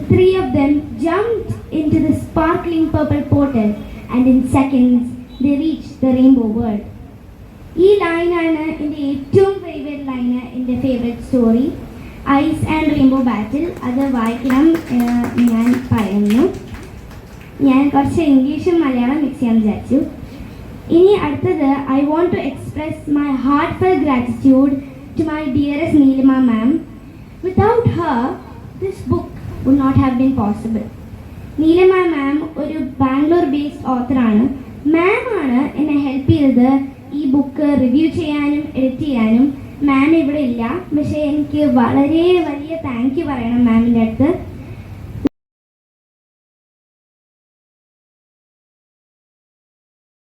three of them jumped into the sparkling purple portal, and in seconds they reached the rainbow world. ഈ ലൈനാണ് എൻ്റെ ഏറ്റവും favourite line, എൻ്റെ favourite story ice and rainbow battle. അത് വായിക്കണം ഞാൻ പറയുന്നു. ഞാൻ കുറച്ച് ഇംഗ്ലീഷും മലയാളം മിക്സ് ചെയ്യാൻ വിചാരിച്ചു. ഇനി അടുത്തത്, I want to express my heartful gratitude to my dearest Neelima ma'am. Without her this book would not have been possible. Neelima ma'am ഒരു ബാംഗ്ലൂർ ബേസ്ഡ് ഓത്തറാണ്. മാം ആണ് എന്നെ ഹെൽപ്പ് ചെയ്തത് ഈ ബുക്ക് റിവ്യൂ ചെയ്യാനും എഡിറ്റ് ചെയ്യാനും. മാം ഇവിടെ ഇല്ല, പക്ഷേ എനിക്ക് വളരെ വലിയ താങ്ക് യു പറയണം മാമിൻ്റെ അടുത്ത്.